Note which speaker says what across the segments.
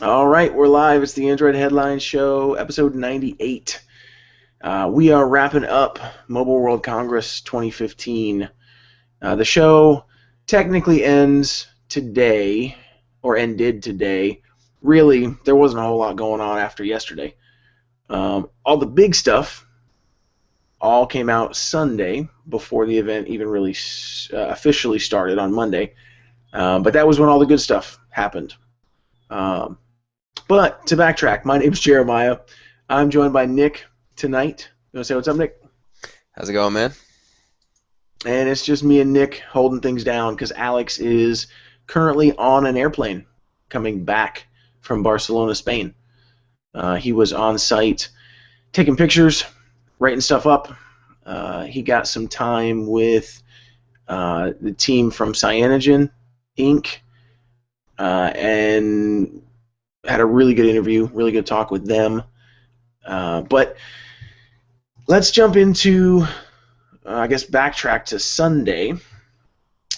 Speaker 1: All right, we're live. It's the Android Headline Show, episode 98. We are wrapping up Mobile World Congress 2015. The show technically ends today, or ended today. Really, there wasn't a whole lot going on after yesterday. All the big stuff all came out Sunday before the event even really officially started on Monday. But that was when all the good stuff happened. Um, But to backtrack, my name's Jeremiah. I'm joined by Nick tonight. You want to say what's up, Nick?
Speaker 2: How's it going, man?
Speaker 1: And it's just me and Nick holding things down because Alex is currently on an airplane coming back from Barcelona, Spain. He was on site taking pictures, writing stuff up. He got some time with the team from Cyanogen Inc. And had a really good interview, really good talk with them. But let's jump into, I guess, backtrack to Sunday.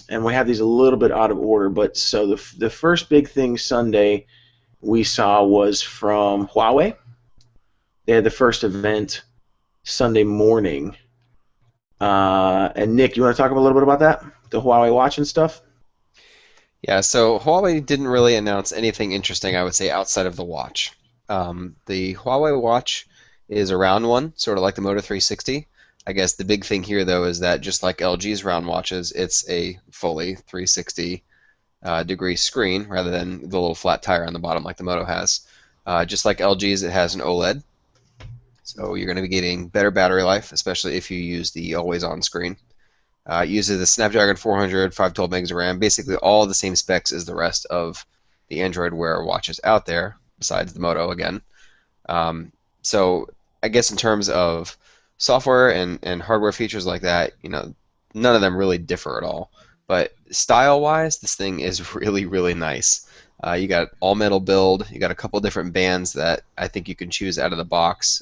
Speaker 1: And we have these a little bit out of order. But so the first big thing Sunday we saw was from Huawei. They had the first event Sunday morning. And Nick, you want to talk a little bit about that? The Huawei Watch and stuff?
Speaker 2: Yeah, so Huawei didn't really announce anything interesting, I would say, outside of the watch. The Huawei Watch is a round one, sort of like the Moto 360. I guess the big thing here, though, is that just like LG's round watches, it's a fully 360 degree screen rather than the little flat tire on the bottom like the Moto has. Just like LG's, it has an OLED, so you're going to be getting better battery life, especially if you use the always-on screen. It uses the Snapdragon 400, 512 megs of RAM, basically all the same specs as the rest of the Android Wear watches out there, besides the Moto again. So I guess in terms of software and hardware features like that, none of them really differ at all. But style-wise, this thing is really, really nice. You got all metal build. You got a couple different bands that I think you can choose out of the box.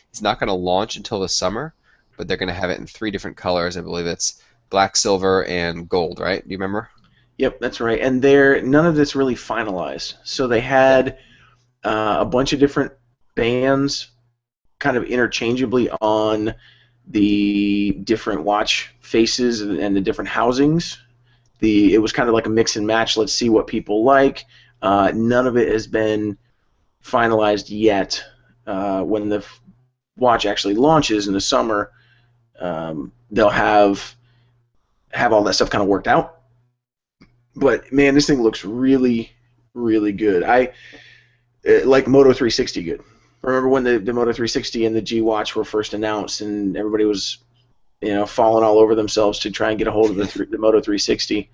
Speaker 2: It's not going to launch until the summer, but they're going to have it in three different colors. I believe it's black, silver, and gold, right? Do you remember?
Speaker 1: Yep, that's right. And none of this really finalized. So they
Speaker 2: Yeah.
Speaker 1: had a bunch of different bands kind of interchangeably on the different watch faces and the different housings. It was kind of like a mix and match. Let's see what people like. None of it has been finalized yet. When the watch actually launches in the summer, they'll have all that stuff kind of worked out. But man, this thing looks really, really good. I like Moto 360 good. Remember when the Moto 360 and the G Watch were first announced, and everybody was, falling all over themselves to try and get a hold of the Moto 360. Uh,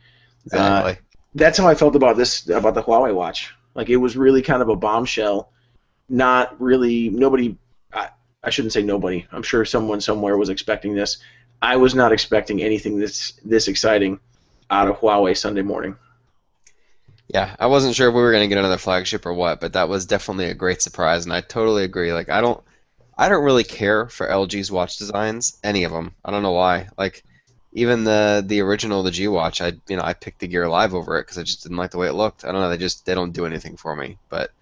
Speaker 2: Exactly.
Speaker 1: that's how I felt about the Huawei watch. Like it was really kind of a bombshell. Not really nobody. I shouldn't say nobody. I'm sure someone somewhere was expecting this. I was not expecting anything this exciting out of Huawei Sunday morning.
Speaker 2: Yeah, I wasn't sure if we were going to get another flagship or what, but that was definitely a great surprise, and I totally agree. Like, I don't really care for LG's watch designs, any of them. I don't know why. Like, even the original, the G Watch, I picked the Gear Live over it because I just didn't like the way it looked. I don't know, they don't do anything for me. But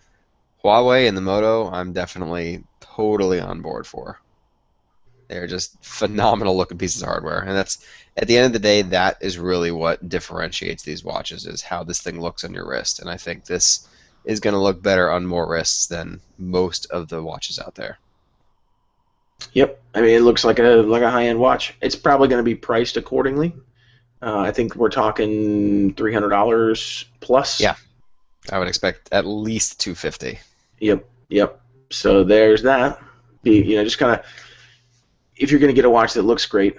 Speaker 2: Huawei and the Moto, I'm definitely totally on board for. They're just phenomenal looking pieces of hardware, and that's at the end of the day, that is really what differentiates these watches is how this thing looks on your wrist. And I think this is going to look better on more wrists than most of the watches out there.
Speaker 1: Yep. I mean, it looks like a high-end watch. It's probably going to be priced accordingly. I think we're talking $300 plus.
Speaker 2: Yeah, I would expect at least 250.
Speaker 1: Yep. Yep. So there's that. Just kind of if you're going to get a watch that looks great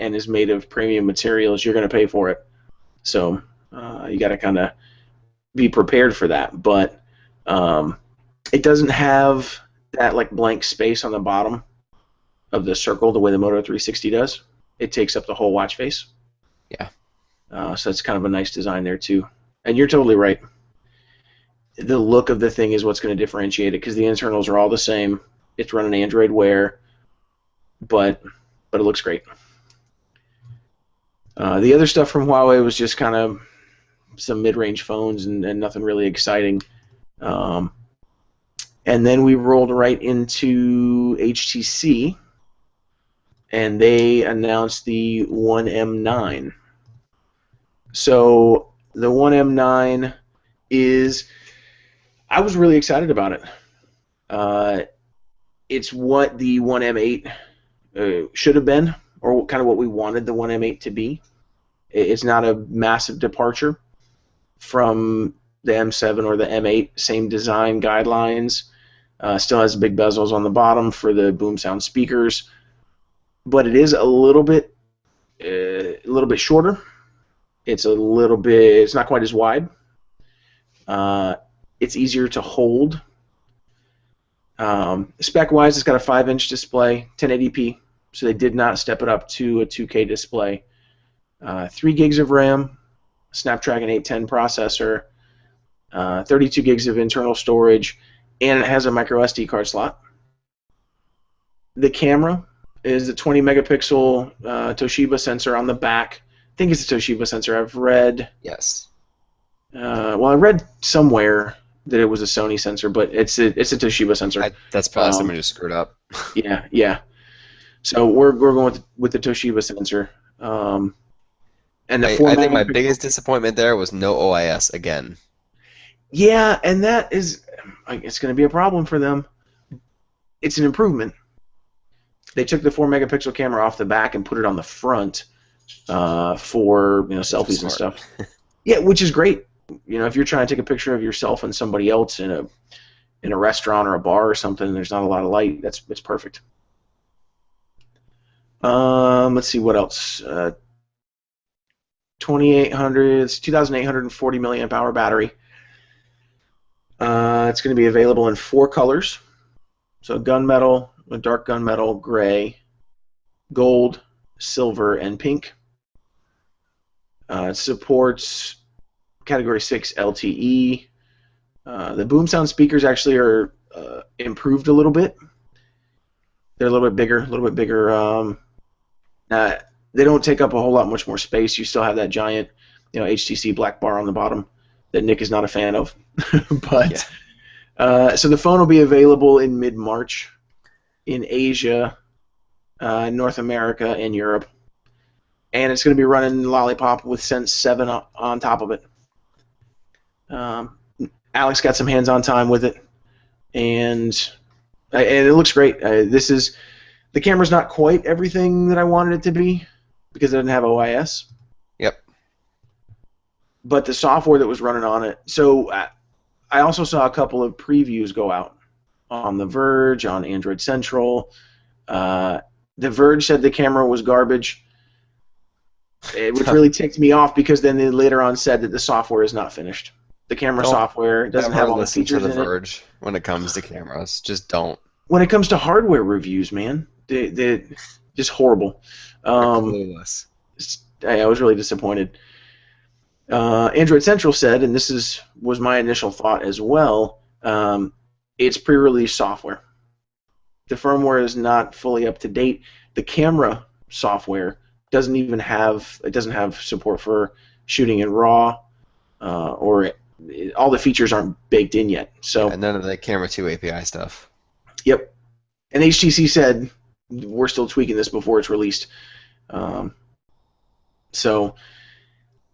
Speaker 1: and is made of premium materials, you're going to pay for it. So you got to kind of be prepared for that. But it doesn't have that like blank space on the bottom of the circle the way the Moto 360 does. It takes up the whole watch face.
Speaker 2: Yeah.
Speaker 1: So it's kind of a nice design there too. And you're totally right. The look of the thing is what's going to differentiate it because the internals are all the same. It's running Android Wear, but it looks great. The other stuff from Huawei was just kind of some mid-range phones and nothing really exciting. Um, and then we rolled right into HTC, and they announced the One M9. So the One M9 is, I was really excited about it. It's what the One M8 should have been, or kind of what we wanted the One M8 to be. It's not a massive departure from the M7 or the M8. Same design guidelines. Still has big bezels on the bottom for the boom sound speakers, but it is a little bit shorter. It's not quite as wide. It's easier to hold. Spec-wise, it's got a 5-inch display, 1080p, so they did not step it up to a 2K display. 3 gigs of RAM, Snapdragon 810 processor, 32 gigs of internal storage, and it has a micro SD card slot. The camera is a 20 megapixel Toshiba sensor on the back. I think it's a Toshiba sensor. I've read.
Speaker 2: Yes.
Speaker 1: I read somewhere that it was a Sony sensor, but it's a Toshiba sensor.
Speaker 2: That's probably somebody who screwed up.
Speaker 1: Yeah. So we're going with the Toshiba sensor. And the
Speaker 2: I think my biggest disappointment there was no OIS again.
Speaker 1: Yeah, and that is, it's going to be a problem for them. It's an improvement. They took the 4 megapixel camera off the back and put it on the front for selfies and stuff. Yeah, which is great. If you're trying to take a picture of yourself and somebody else in a restaurant or a bar or something, and there's not a lot of light, it's perfect. Let's see what else. 2,840 milliamp hour battery. It's going to be available in 4 colors. So gunmetal, dark gunmetal, gray, gold, silver, and pink. It supports Category 6 LTE. The boom sound speakers actually are improved a little bit. They're a little bit bigger. They don't take up a whole lot much more space. You still have that giant, HTC black bar on the bottom that Nick is not a fan of. But so the phone will be available in mid-March in Asia, North America, and Europe. And it's going to be running Lollipop with Sense 7 on top of it. Alex got some hands-on time with it, and it looks great. The camera's not quite everything that I wanted it to be because it doesn't have OIS.
Speaker 2: Yep.
Speaker 1: But the software that was running on it. So I also saw a couple of previews go out on The Verge, on Android Central. The Verge said the camera was garbage, which really ticked me off because then they later on said that the software is not finished. The camera software doesn't have all the features in it.
Speaker 2: The Verge when it comes to cameras. Just don't.
Speaker 1: When it comes to hardware reviews, man, they're just horrible.
Speaker 2: Clueless.
Speaker 1: I was really disappointed. Android Central said, and this was my initial thought as well, it's pre-release software. The firmware is not fully up to date. The camera software doesn't have support for shooting in RAW, or all the features aren't baked in yet. So
Speaker 2: and none of the Camera 2 API stuff.
Speaker 1: Yep. And HTC said we're still tweaking this before it's released. So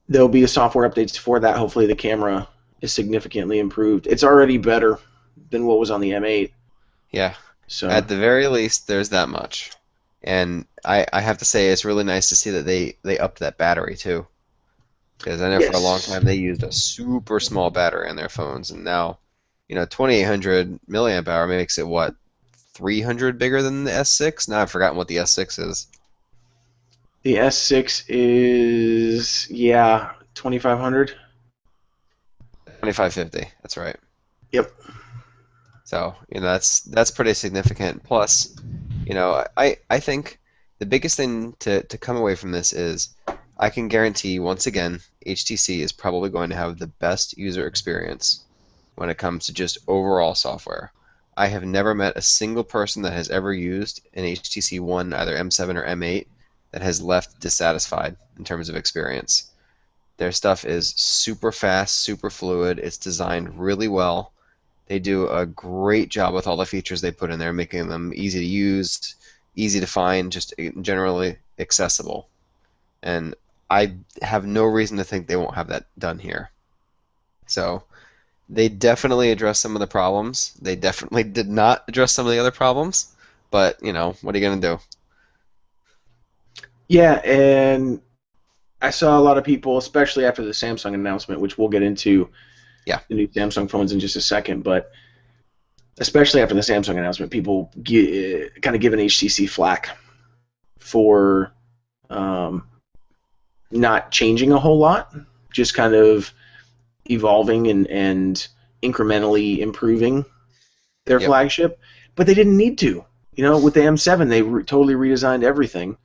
Speaker 1: there'll be software updates for that. Hopefully the camera is significantly improved. It's already better than what was on the M8.
Speaker 2: Yeah.
Speaker 1: So
Speaker 2: at the very least, there's that much. And I have to say it's really nice to see that they upped that battery too. Because I know for a long time they used a super small battery on their phones, and now, 2,800 milliamp hour makes it 300 bigger than the S6. Now I've forgotten what the S6 is.
Speaker 1: The S6 is 2,500.
Speaker 2: 2,550. That's right.
Speaker 1: Yep.
Speaker 2: So that's pretty significant. Plus, I think the biggest thing to come away from this is I can guarantee once again HTC is probably going to have the best user experience when it comes to just overall software. I have never met a single person that has ever used an HTC One, either M7 or M8, that has left dissatisfied in terms of experience. Their stuff is super fast, super fluid. It's designed really well. They do a great job with all the features they put in there, making them easy to use, easy to find, just generally accessible. And I have no reason to think they won't have that done here. So they definitely addressed some of the problems. They definitely did not address some of the other problems, but what are you going to do?
Speaker 1: Yeah, and I saw a lot of people, especially after the Samsung announcement, which we'll get into
Speaker 2: Yeah.
Speaker 1: the new Samsung phones in just a second, but especially after the Samsung announcement, people kind of giving HTC flack for um, not changing a whole lot, just kind of evolving and incrementally improving their
Speaker 2: Yep.
Speaker 1: flagship. But they didn't need to. With the M7, they totally redesigned everything,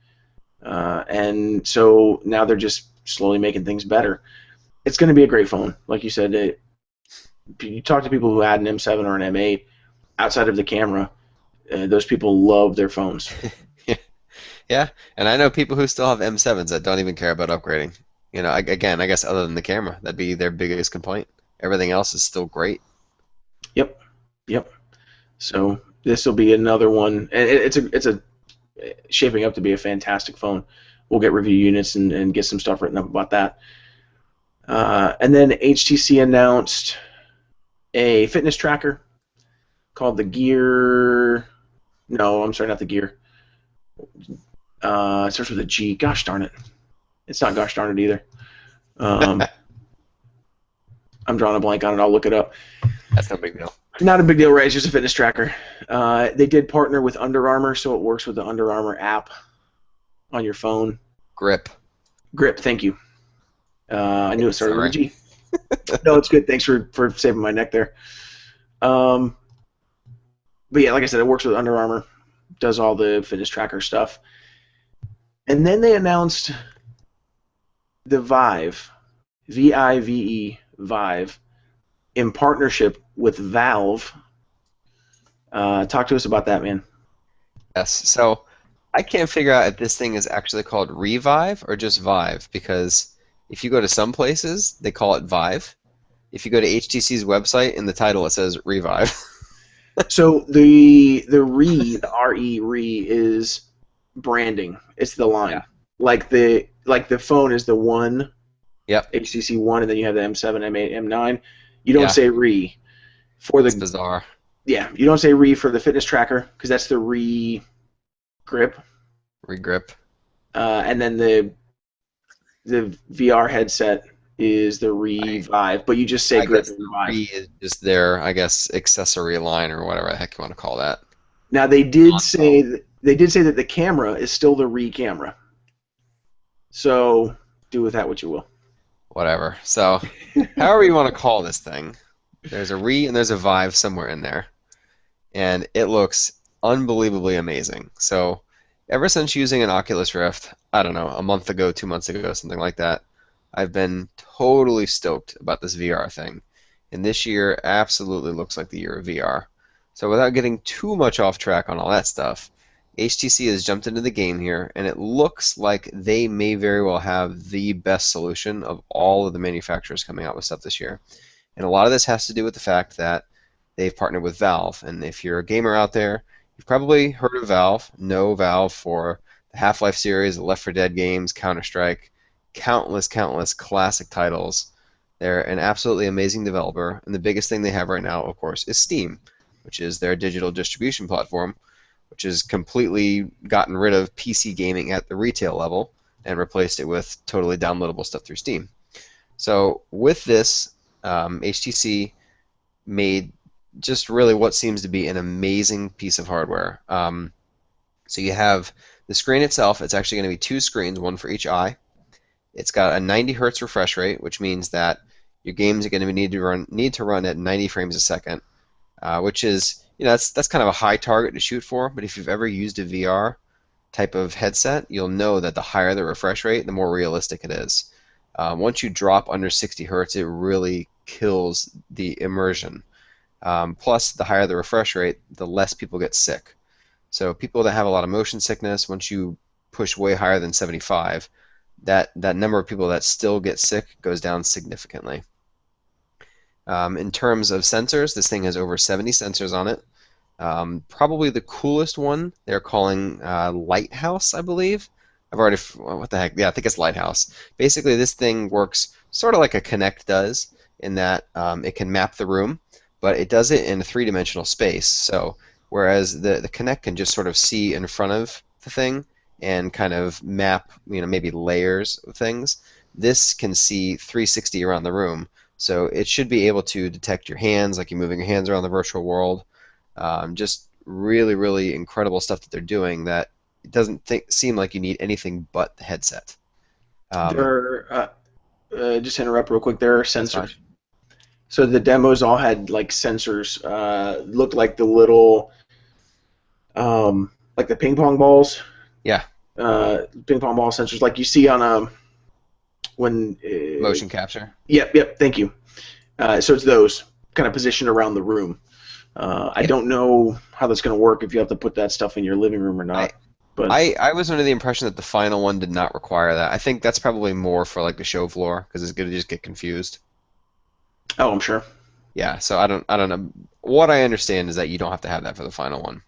Speaker 1: and so now they're just slowly making things better. It's going to be a great phone, like you said. You talk to people who had an M7 or an M8 outside of the camera, those people love their phones.
Speaker 2: Yeah, and I know people who still have M7s that don't even care about upgrading. Again, I guess other than the camera, that'd be their biggest complaint. Everything else is still great.
Speaker 1: Yep, yep. So this will be another one, and it's a shaping up to be a fantastic phone. We'll get review units and get some stuff written up about that. And then HTC announced a fitness tracker called the Gear. No, I'm sorry, not the Gear. It starts with a G. Gosh darn it. It's not gosh darn it either. I'm drawing a blank on it. I'll look it up.
Speaker 2: That's no big deal.
Speaker 1: Not a big deal, right? It's just a fitness tracker. They did partner with Under Armour, so it works with the Under Armour app on your phone.
Speaker 2: Grip.
Speaker 1: Grip, thank you. I knew it started with a
Speaker 2: Sorry.
Speaker 1: G. No, it's good. Thanks for saving my neck there. But yeah, like I said, it works with Under Armour, does all the fitness tracker stuff. And then they announced the Vive, Vive, Vive, in partnership with Valve. Talk to us about that, man.
Speaker 2: Yes. So I can't figure out if this thing is actually called Revive or just Vive, because if you go to some places, they call it Vive. If you go to HTC's website, in the title it says Revive.
Speaker 1: So the RE is branding. It's the line.
Speaker 2: Yeah.
Speaker 1: Like the phone is the one,
Speaker 2: Yep.
Speaker 1: HTC One, and then you have the M7, M8, M9. You don't
Speaker 2: Yeah.
Speaker 1: say Re for
Speaker 2: It's
Speaker 1: the
Speaker 2: bizarre.
Speaker 1: yeah. You don't say Re for the fitness tracker because that's the Re grip,
Speaker 2: Regrip.
Speaker 1: and then the VR headset is the Revive, but you just say
Speaker 2: I
Speaker 1: grip
Speaker 2: guess
Speaker 1: and
Speaker 2: the
Speaker 1: Vive.
Speaker 2: Re is just their, I guess, accessory line or whatever the heck you want to call that.
Speaker 1: Now they did say that the camera is still the Re camera. So do with that what you will.
Speaker 2: Whatever. So, however you want to call this thing, there's a Re and there's a Vive somewhere in there, and it looks unbelievably amazing. So, ever since using an Oculus Rift, I don't know, a month ago, 2 months ago, something like that, I've been totally stoked about this VR thing. And this year absolutely looks like the year of VR. So, without getting too much off track on all that stuff, HTC has jumped into the game here, and it looks like they may very well have the best solution of all of the manufacturers coming out with stuff this year. And a lot of this has to do with the fact that they've partnered with Valve. And if you're a gamer out there, you've probably heard of Valve, know Valve for the Half-Life series, the Left 4 Dead games, Counter-Strike, countless classic titles. They're an absolutely amazing developer, and the biggest thing they have right now, of course, is Steam, which is their digital distribution platform, which has completely gotten rid of PC gaming at the retail level and replaced it with totally downloadable stuff through Steam. So with this, HTC made just really what seems to be an amazing piece of hardware. So you have the screen itself. It's actually going to be two screens, one for each eye. It's got a 90 hertz refresh rate, which means that your games are going to need to run at 90 frames a second, which is that's kind of a high target to shoot for. But if you've ever used a VR type of headset, you'll know that the higher the refresh rate, the more realistic it is. Once you drop under 60 hertz, it really kills the immersion. Plus, the higher the refresh rate, the less people get sick. So people that have a lot of motion sickness, once you push way higher than 75, that number of people that still get sick goes down significantly. In terms of sensors, this thing has over 70 sensors on it. Probably the coolest one they're calling Lighthouse, I believe. I've already, what the heck? Yeah, I think it's Lighthouse. Basically, this thing works sort of like a Kinect does in that it can map the room, but it does it in a three-dimensional space. So whereas the Kinect can just sort of see in front of the thing and kind of map, maybe layers of things, this can see 360 around the room. So it should be able to detect your hands, like you're moving your hands around the virtual world. Just really, really incredible stuff that they're doing that it doesn't seem like you need anything but the headset. Um,
Speaker 1: There, just to interrupt real quick. There are
Speaker 2: that's fine.
Speaker 1: sensors. So the demos all had like sensors. Looked like the little, like the ping pong balls.
Speaker 2: Yeah,
Speaker 1: Ping pong ball sensors, like you see on a when.
Speaker 2: motion capture.
Speaker 1: Yep. Thank you. So it's those kind of positioned around the room. I
Speaker 2: Yeah.
Speaker 1: don't know how that's going to work if you have to put that stuff in your living room or
Speaker 2: I,
Speaker 1: not. But
Speaker 2: I was under the impression that the final one did not require that. I think that's probably more for like the show floor because it's going to just get confused.
Speaker 1: oh, I'm sure.
Speaker 2: Yeah, so I don't know. What I understand is that you don't have to have that for the final one.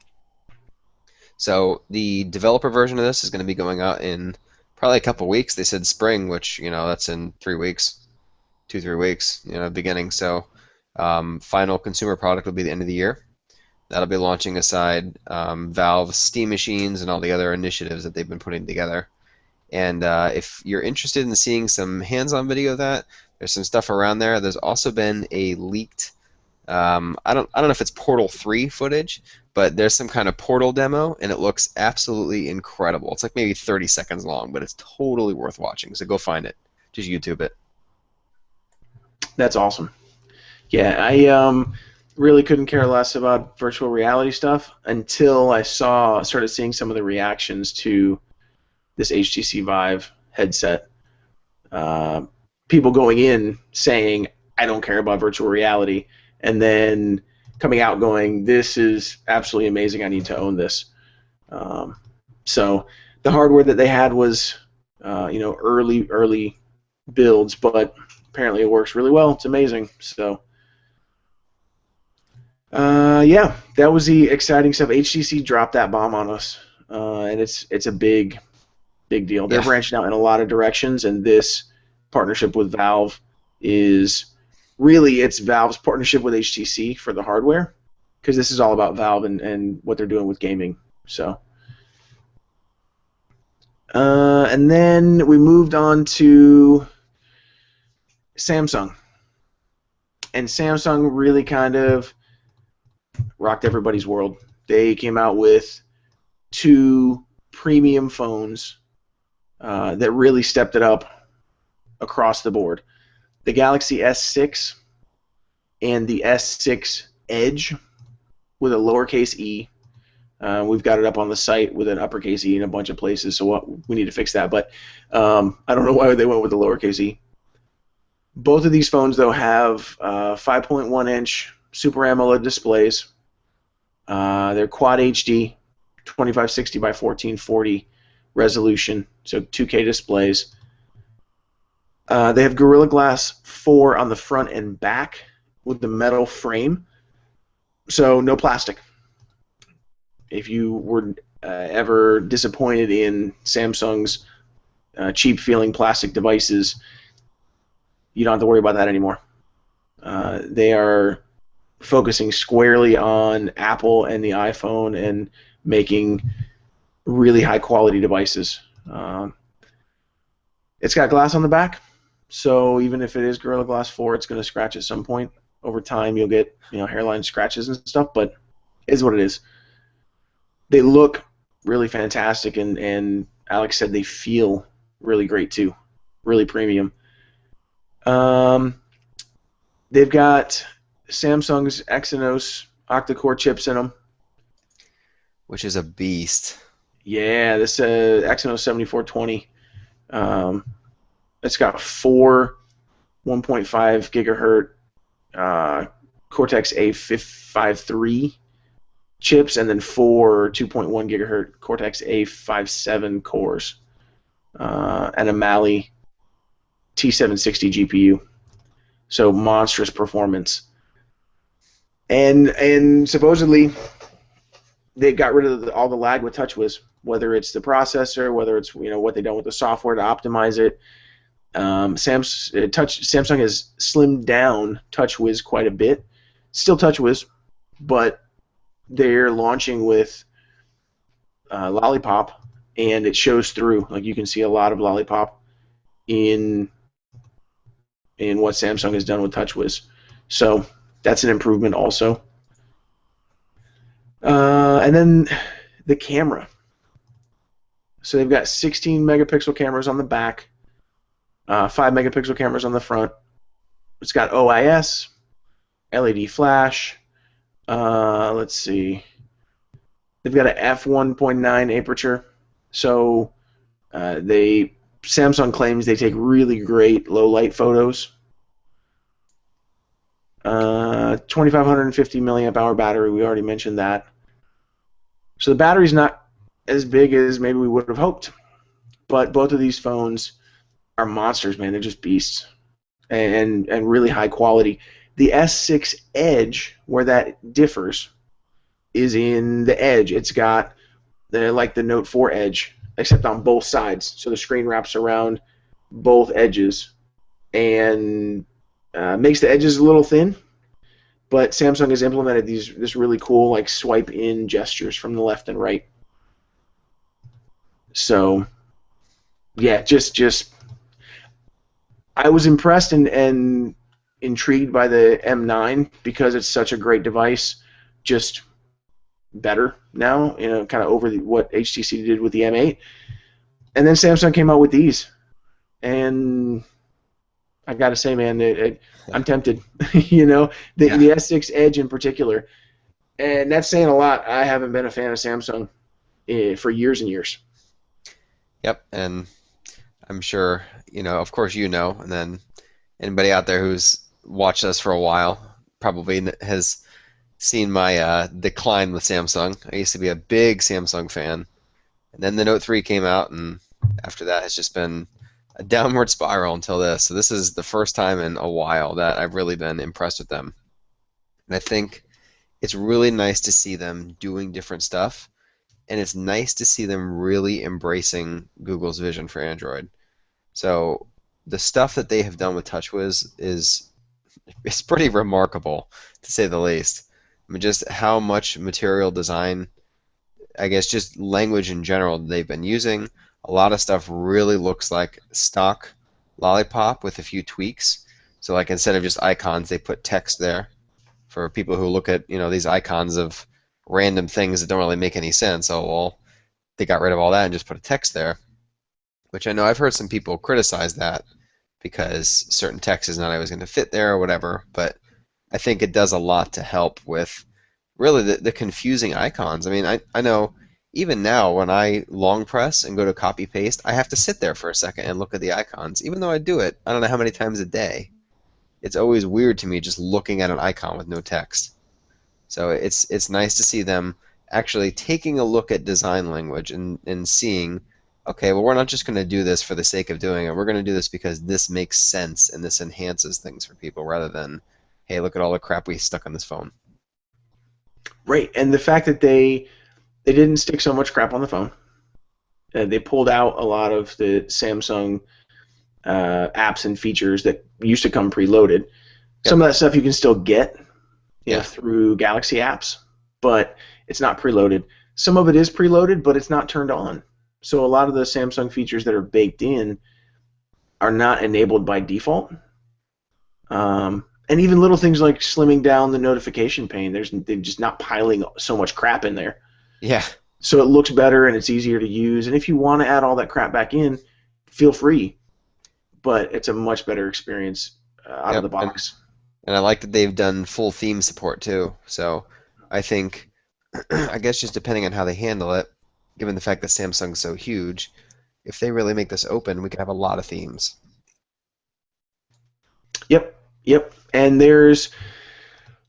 Speaker 2: So the developer version of this is going to be going out in probably a couple weeks. They said spring, which that's in 3 weeks, 2 3 weeks, beginning. So final consumer product will be the end of the year. That'll be launching aside Valve's Steam machines and all the other initiatives that they've been putting together. And if you're interested in seeing some hands-on video of that, there's some stuff around there. There's also been a leaked I don't know if it's Portal 3 footage, but there's some kind of Portal demo, and it looks absolutely incredible. It's like maybe 30 seconds long, but it's totally worth watching. So go find it. Just YouTube it.
Speaker 1: That's awesome. Yeah, I really couldn't care less about virtual reality stuff until I started seeing some of the reactions to this HTC Vive headset. Uh, People going in saying, "I don't care about virtual reality," and then coming out going, "This is absolutely amazing. I need to own this." Um, so the hardware that they had was, early builds, but apparently it works really well. It's amazing. So yeah, that was the exciting stuff. HTC dropped that bomb on us, and it's a big deal. They're
Speaker 2: Yeah.
Speaker 1: branching out in a lot of directions, and this partnership with Valve is really it's Valve's partnership with HTC for the hardware, because this is all about Valve and what they're doing with gaming. So, and then we moved on to Samsung, and Samsung really kind of rocked everybody's world. They came out with two premium phones that really stepped it up across the board. The Galaxy S6 and the S6 Edge with a lowercase e. We've got it up on the site with an uppercase e in a bunch of places, so we need to fix that. But I don't know why they went with the lowercase e. Both of these phones, though, have 5.1-inch Super AMOLED displays. They're Quad HD, 2560 by 1440 resolution, so 2K displays. They have Gorilla Glass 4 on the front and back with the metal frame, so no plastic. If you were ever disappointed in Samsung's cheap-feeling plastic devices, you don't have to worry about that anymore. They are focusing squarely on Apple and the iPhone and making really high-quality devices. It's got glass on the back, so even if it is Gorilla Glass 4, it's going to scratch at some point. Over time, you'll get hairline scratches and stuff, but it is what it is. They look really fantastic, and Alex said they feel really great too, really premium. They've got Samsung's Exynos octa-core chips in them.
Speaker 2: Which is a beast.
Speaker 1: Yeah, this Exynos 7420. It's got four 1.5 gigahertz Cortex A53 chips, and then four 2.1 gigahertz Cortex A57 cores, and a Mali T760 GPU. So monstrous performance. And supposedly they got rid of all the lag with TouchWiz, whether it's the processor, whether it's what they've done with the software to optimize it. Samsung has slimmed down TouchWiz quite a bit. Still TouchWiz, but they're launching with Lollipop, and it shows through. Like you can see a lot of Lollipop in what Samsung has done with TouchWiz. So that's an improvement also. And then the camera. So they've got 16 megapixel cameras on the back, 5 megapixel cameras on the front. It's got OIS, LED flash. Let's see. They've got an f1.9 aperture. So Samsung claims they take really great low light photos. 2550 milliamp hour battery. We already mentioned that. So the battery's not as big as maybe we would have hoped, but both of these phones are monsters, man. They're just beasts, and really high quality. The S6 Edge, where that differs, is in the Edge. It's got like the Note 4 Edge, except on both sides. So the screen wraps around both edges and makes the edges a little thin. But Samsung has implemented this really cool like swipe in gestures from the left and right. So yeah, just I was impressed and intrigued by the M9 because it's such a great device. Just better now, kind of over what HTC did with the M8. And then Samsung came out with these, and I gotta say, man, I'm tempted. The S6 Edge in particular, and that's saying a lot. I haven't been a fan of Samsung for years and years.
Speaker 2: Yep, and I'm sure, of course and then anybody out there who's watched us for a while probably has seen my decline with Samsung. I used to be a big Samsung fan, and then the Note 3 came out, and after that has just been a downward spiral until this. So this is the first time in a while that I've really been impressed with them. And I think it's really nice to see them doing different stuff, and it's nice to see them really embracing Google's vision for Android. So the stuff that they have done with TouchWiz is pretty remarkable, to say the least. I mean, just how much material design, I guess just language in general they've been using. A lot of stuff really looks like stock Lollipop with a few tweaks. So like instead of just icons, they put text there for people who look at these icons of random things that don't really make any sense. Oh, well, they got rid of all that and just put a text there, which I know I've heard some people criticize that because certain text is not always going to fit there or whatever, but I think it does a lot to help with really the confusing icons. I mean, I know even now when I long press and go to copy paste, I have to sit there for a second and look at the icons. Even though I do it, I don't know how many times a day. It's always weird to me just looking at an icon with no text. So it's nice to see them actually taking a look at design language and seeing, okay, well, we're not just going to do this for the sake of doing it. We're going to do this because this makes sense and this enhances things for people rather than, hey, look at all the crap we stuck on this phone.
Speaker 1: Right, and the fact that they didn't stick so much crap on the phone. They pulled out a lot of the Samsung apps and features that used to come preloaded. Yep. Some of that stuff you can still get through Galaxy apps, but it's not preloaded. Some of it is preloaded, but it's not turned on. So a lot of the Samsung features that are baked in are not enabled by default. And even little things like slimming down the notification pane, they're just not piling so much crap in there.
Speaker 2: Yeah.
Speaker 1: So it looks better and it's easier to use. And if you want to add all that crap back in, feel free. But it's a much better experience out of the box.
Speaker 2: And I like that they've done full theme support too. So I think, I guess just depending on how they handle it, given the fact that Samsung's so huge, if they really make this open, we could have a lot of themes.
Speaker 1: Yep. And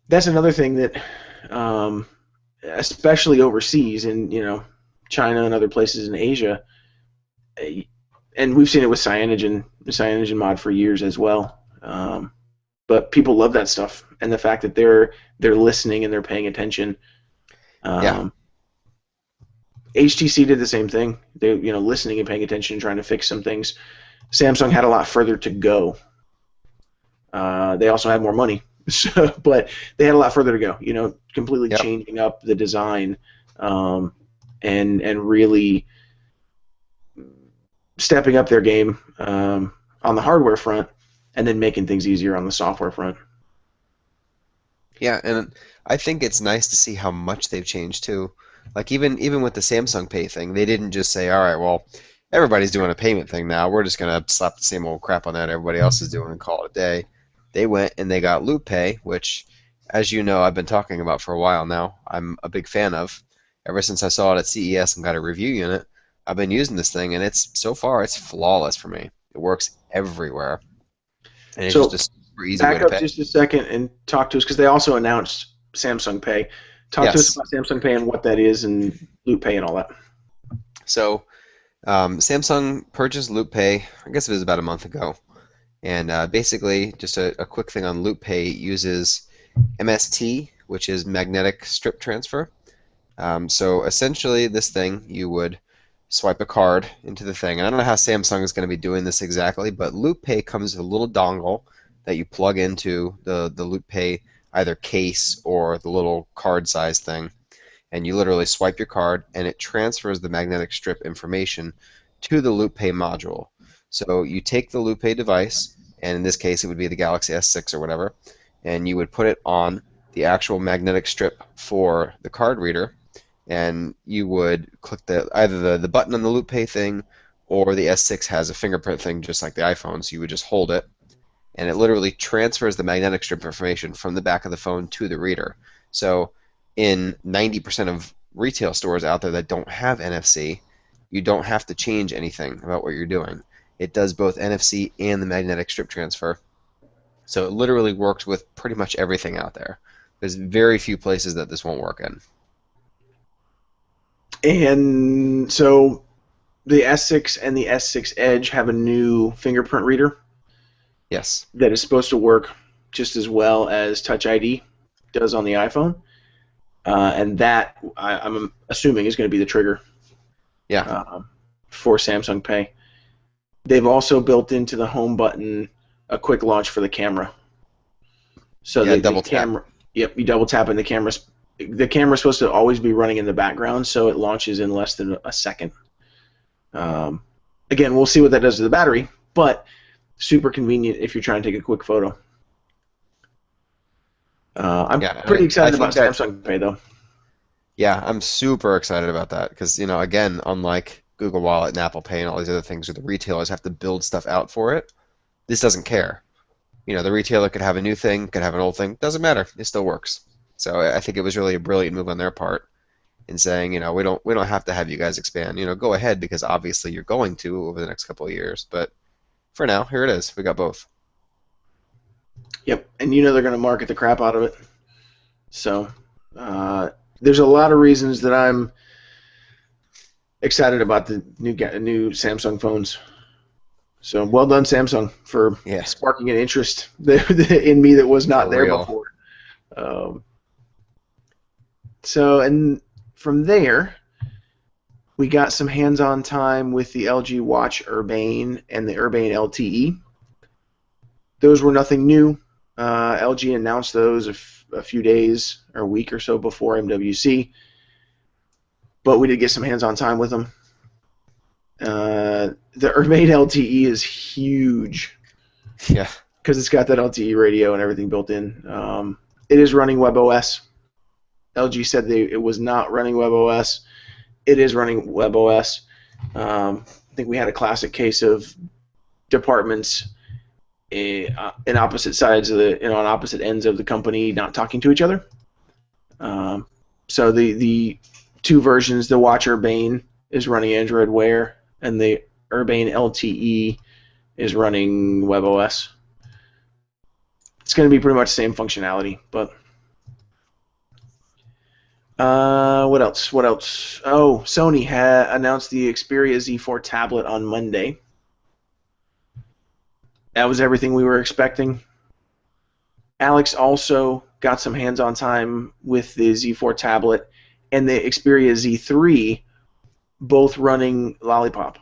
Speaker 1: that's another thing that, especially overseas in China and other places in Asia, and we've seen it with CyanogenMod for years as well. but people love that stuff, and the fact that they're listening and they're paying attention.
Speaker 2: Yeah.
Speaker 1: HTC did the same thing. They, listening and paying attention, and trying to fix some things. Samsung had a lot further to go. They also had more money, but they had a lot further to go. Completely
Speaker 2: Yep.
Speaker 1: changing up the design, and really stepping up their game on the hardware front, and then making things easier on the software front.
Speaker 2: Yeah, and I think it's nice to see how much they've changed too. Like even with the Samsung Pay thing, they didn't just say, "All right, well, everybody's doing a payment thing now. We're just gonna slap the same old crap on that everybody else is doing and call it a day." They went and they got Loop Pay, which, as you know, I've been talking about for a while now. I'm a big fan of. Ever since I saw it at CES and got a review unit, I've been using this thing, and it's so far it's flawless for me. It works everywhere, and it's
Speaker 1: So
Speaker 2: just a super easy way
Speaker 1: back
Speaker 2: to
Speaker 1: up
Speaker 2: pay.
Speaker 1: just a second and talk to us, because they also announced Samsung Pay. Talk to us
Speaker 2: Yes.
Speaker 1: about Samsung Pay and what that is, and Loop Pay and all that.
Speaker 2: So Samsung purchased Loop Pay, I guess it was about a month ago. And basically, just a quick thing on Loop Pay uses MST, which is magnetic strip transfer. So essentially, this thing, you would swipe a card into the thing. And I don't know how Samsung is going to be doing this exactly, but Loop Pay comes with a little dongle that you plug into the Loop Pay either case or the little card size thing. And you literally swipe your card, and it transfers the magnetic strip information to the LoopPay module. So you take the LoopPay device, and in this case it would be the Galaxy S6 or whatever, and you would put it on the actual magnetic strip for the card reader, and you would click either the button on the LoopPay thing, or the S6 has a fingerprint thing just like the iPhone, so you would just hold it, and it literally transfers the magnetic strip information from the back of the phone to the reader. So in 90% of retail stores out there that don't have NFC, you don't have to change anything about what you're doing. It does both NFC and the magnetic strip transfer. So it literally works with pretty much everything out there. There's very few places that this won't work in.
Speaker 1: And so the S6 and the S6 Edge have a new fingerprint reader
Speaker 2: Yes.
Speaker 1: that is supposed to work just as well as Touch ID does on the iPhone. And that, I'm assuming, is going to be the trigger
Speaker 2: Yeah.
Speaker 1: for Samsung Pay. They've also built into the home button a quick launch for the camera. So
Speaker 2: Yeah,
Speaker 1: the
Speaker 2: double tap.
Speaker 1: camera, yep, you double tap and the camera's supposed to always be running in the background, so it launches in less than a second. Again, we'll see what that does to the battery, but super convenient if you're trying to take a quick photo. I'm
Speaker 2: Yeah,
Speaker 1: pretty excited
Speaker 2: I
Speaker 1: about
Speaker 2: think that
Speaker 1: Samsung Pay, though.
Speaker 2: Yeah, I'm super excited about that because, again, unlike Google Wallet and Apple Pay and all these other things where the retailers have to build stuff out for it, this doesn't care. The retailer could have a new thing, could have an old thing, doesn't matter. It still works. So I think it was really a brilliant move on their part in saying, we don't have to have you guys expand. Go ahead because obviously you're going to over the next couple of years, but for now, here it is. We got both.
Speaker 1: Yep, and they're going to market the crap out of it. So there's a lot of reasons that I'm excited about the new Samsung phones. So well done, Samsung, for
Speaker 2: Yeah,
Speaker 1: sparking an interest in me that was not
Speaker 2: for
Speaker 1: there
Speaker 2: real.
Speaker 1: before. And from there, we got some hands-on time with the LG Watch Urbane and the Urbane LTE. Those were nothing new. LG announced those a few days or a week or so before MWC, but we did get some hands-on time with them. The Urbane LTE is huge
Speaker 2: Yeah,
Speaker 1: because it's got that LTE radio and everything built in. It is running WebOS. LG said it was not running WebOS. It is running WebOS. I think we had a classic case of departments in opposite sides of on opposite ends of the company not talking to each other. So the two versions, the Watch Urbane is running Android Wear, and the Urbane LTE is running WebOS. It's going to be pretty much the same functionality, but what else? What else? Oh, Sony had announced the Xperia Z4 tablet on Monday. That was everything we were expecting. Alex also got some hands-on time with the Z4 tablet and the Xperia Z3, both running Lollipop.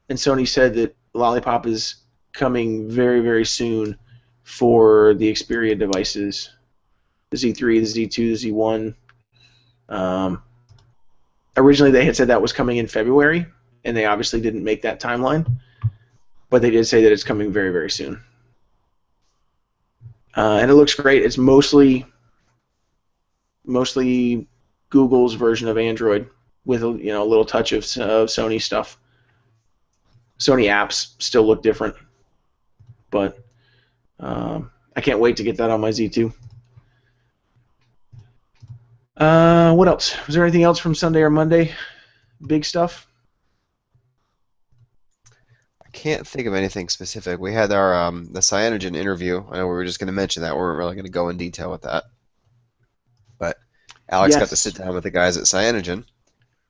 Speaker 1: And Sony said that Lollipop is coming very, very soon for the Xperia devices, the Z3, the Z2, the Z1. Originally, they had said that was coming in February, and they obviously didn't make that timeline, but they did say that it's coming very, very soon. And it looks great. It's mostly Google's version of Android with a little touch of Sony stuff. Sony apps still look different, but I can't wait to get that on my Z2. What else? Was there anything else from Sunday or Monday? Big stuff?
Speaker 2: I can't think of anything specific. We had our the Cyanogen interview. I know we were just going to mention that. We weren't really going to go in detail with that. But Alex got to sit down with the guys at Cyanogen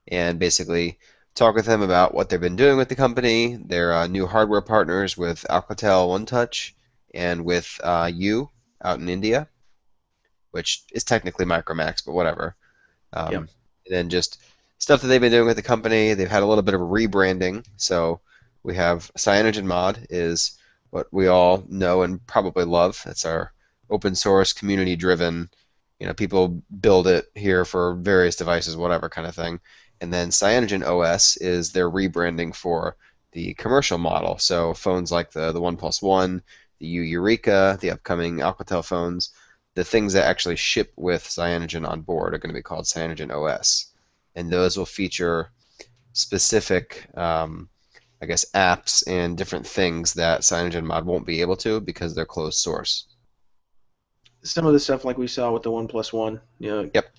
Speaker 2: and basically talk with them about what they've been doing with the company, their new hardware partners with Alcatel One Touch and with U out in India, which is technically Micromax, but whatever. And then just stuff that they've been doing with the company. They've had a little bit of a rebranding. So we have Cyanogen Mod is what we all know and probably love. It's our open source, community driven, people build it here for various devices, whatever kind of thing. And then Cyanogen OS is their rebranding for the commercial model. So phones like the OnePlus One, the U Eureka, the upcoming Alcatel phones, the things that actually ship with Cyanogen on board are going to be called Cyanogen OS. And those will feature specific, apps and different things that Cyanogen Mod won't be able to because they're closed source.
Speaker 1: Some of the stuff like we saw with the OnePlus One,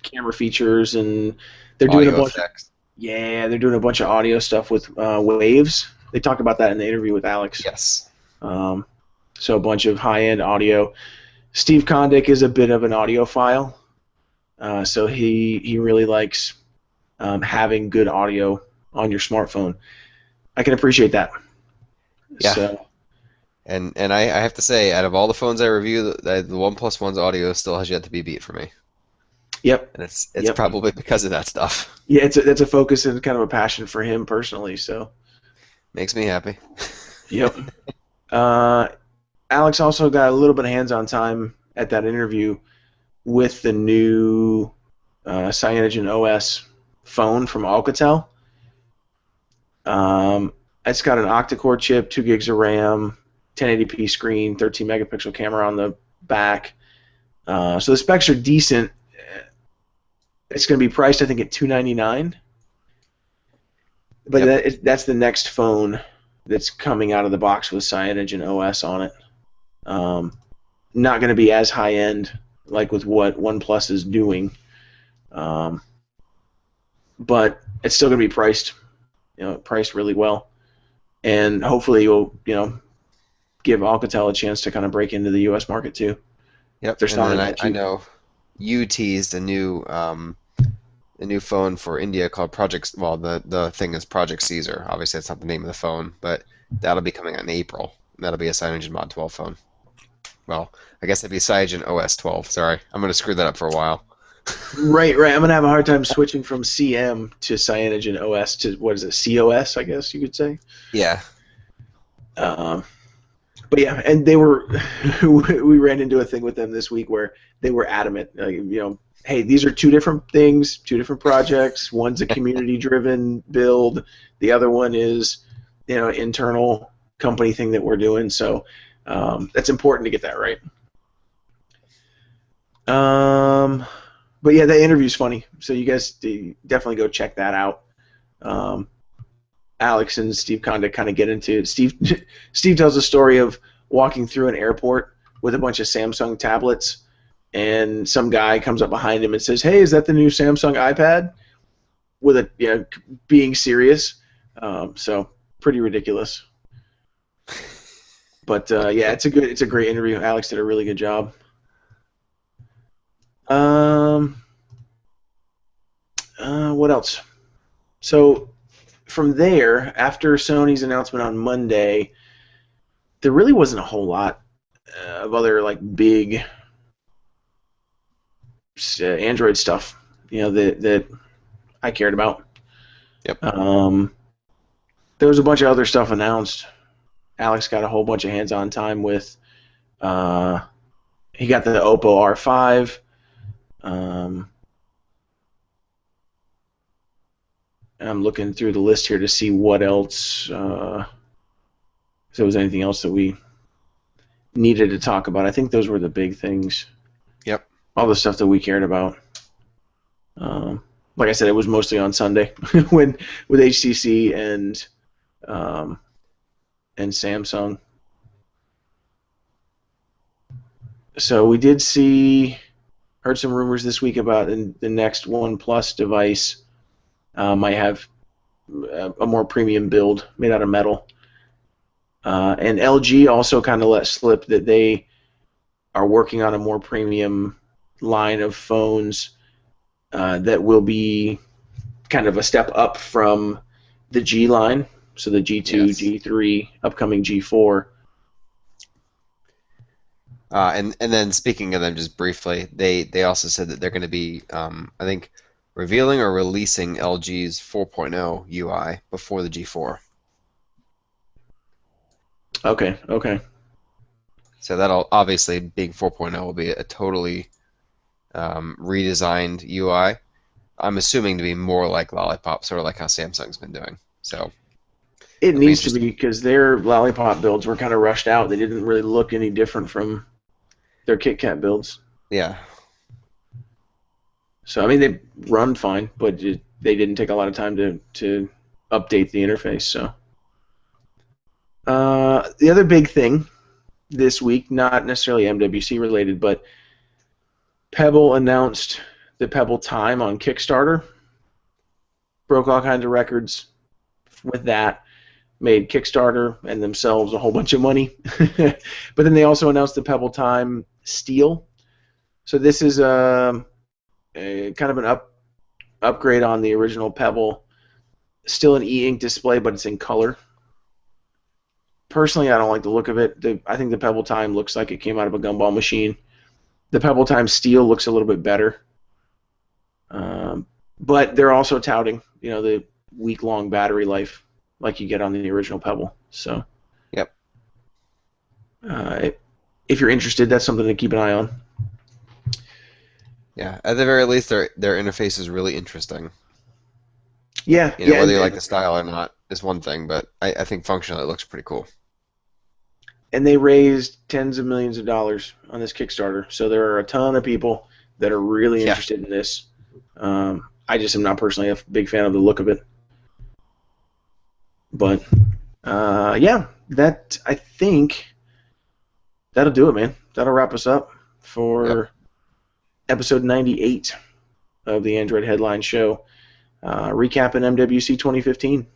Speaker 1: camera features, and
Speaker 2: they're doing a bunch.
Speaker 1: They're doing a bunch of audio stuff with Waves. They talked about that in the interview with Alex.
Speaker 2: Yes.
Speaker 1: So a bunch of high-end audio. Steve Kondik is a bit of an audiophile, so he really likes having good audio on your smartphone. I can appreciate that.
Speaker 2: Yeah.
Speaker 1: So,
Speaker 2: And I have to say, out of all the phones I review, the OnePlus One's audio still has yet to be beat for me.
Speaker 1: Yep.
Speaker 2: And it's probably because of that stuff.
Speaker 1: Yeah, it's a focus and kind of a passion for him personally. So
Speaker 2: makes me happy.
Speaker 1: Yep. Alex also got a little bit of hands-on time at that interview with the new Cyanogen OS phone from Alcatel. It's got an octa-core chip, 2 gigs of RAM, 1080p screen, 13 megapixel camera on the back. So the specs are decent. It's going to be priced, I think, at $299. But that's the next phone that's coming out of the box with Cyanogen OS on it. Not going to be as high-end like with what OnePlus is doing, but it's still going to be priced really well, and hopefully you'll give Alcatel a chance to kind of break into the U.S. market too.
Speaker 2: Yep. I know you teased a new phone for India called Project. Well, the thing is Project Caesar. Obviously, that's not the name of the phone, but that'll be coming out in April. That'll be a Cyanogen Mod 12 phone. Well, I guess it'd be Cyanogen OS 12. Sorry, I'm going to screw that up for a while.
Speaker 1: Right. I'm going to have a hard time switching from CM to Cyanogen OS to, what is it, COS, I guess you could say?
Speaker 2: Yeah.
Speaker 1: But yeah, and they were, we ran into a thing with them this week where they were adamant, hey, these are two different things, two different projects. One's a community-driven build. The other one is, internal company thing that we're doing. So that's important to get that right. But yeah, the interview's funny. So you guys definitely go check that out. Alex and Steve Kondik kind of get into it. Steve tells a story of walking through an airport with a bunch of Samsung tablets, and some guy comes up behind him and says, "Hey, is that the new Samsung iPad?" With a being serious. So pretty ridiculous. But yeah, it's a great interview. Alex did a really good job. What else? So from there, after Sony's announcement on Monday, there really wasn't a whole lot of other big Android stuff, that I cared about.
Speaker 2: Yep.
Speaker 1: There was a bunch of other stuff announced. Alex got a whole bunch of hands-on time with. He got the Oppo R5. I'm looking through the list here to see what else. If there was anything else that we needed to talk about. I think those were the big things.
Speaker 2: Yep.
Speaker 1: All the stuff that we cared about. Like I said, it was mostly on Sunday with HTC and Samsung. So we did heard some rumors this week about the next OnePlus device might have a more premium build made out of metal. And LG also kind of let slip that they are working on a more premium line of phones that will be kind of a step up from the G line, so the G2, yes. G3, upcoming G4.
Speaker 2: And then speaking of them just briefly, they also said that they're going to be, I think, revealing or releasing LG's 4.0 UI before the G4.
Speaker 1: Okay.
Speaker 2: So that'll obviously, being 4.0, will be a totally redesigned UI. I'm assuming to be more like Lollipop, sort of like how Samsung's been doing. So
Speaker 1: it needs to be, because their Lollipop builds were kind of rushed out. They didn't really look any different from their KitKat builds.
Speaker 2: Yeah.
Speaker 1: So I mean, they run fine, but they didn't take a lot of time to update the interface. So the other big thing this week, not necessarily MWC related, but Pebble announced the Pebble Time on Kickstarter. Broke all kinds of records with that. Made Kickstarter and themselves a whole bunch of money. But then they also announced the Pebble Time Steel. So this is a kind of an upgrade on the original Pebble. Still an e-ink display, but it's in color. Personally, I don't like the look of it. I think the Pebble Time looks like it came out of a gumball machine. The Pebble Time Steel looks a little bit better. But they're also touting, the week-long battery life like you get on the original Pebble. So,
Speaker 2: yep.
Speaker 1: If you're interested, that's something to keep an eye on.
Speaker 2: Yeah, at the very least, their interface is really interesting.
Speaker 1: Yeah.
Speaker 2: Whether you like the style or not is one thing, but I think functionally it looks pretty cool.
Speaker 1: And they raised tens of millions of dollars on this Kickstarter, so there are a ton of people that are really interested in this. I just am not personally a big fan of the look of it. But, I think that'll do it, man. That'll wrap us up for episode 98 of the Android Headline Show, recapping MWC 2015.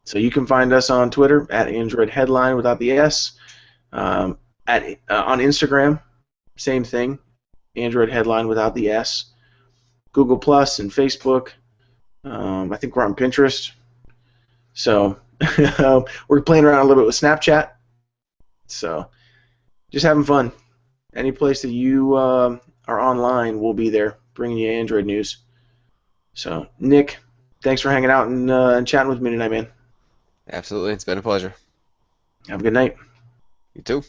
Speaker 1: So you can find us on Twitter at Android Headline without the S. On Instagram, same thing, Android Headline without the S. Google Plus and Facebook. I think we're on Pinterest. So we're playing around a little bit with Snapchat. So just having fun. Any place that you are online, we'll be there bringing you Android news. So, Nick, thanks for hanging out and chatting with me tonight, man.
Speaker 2: Absolutely. It's been a pleasure.
Speaker 1: Have a good night.
Speaker 2: You too.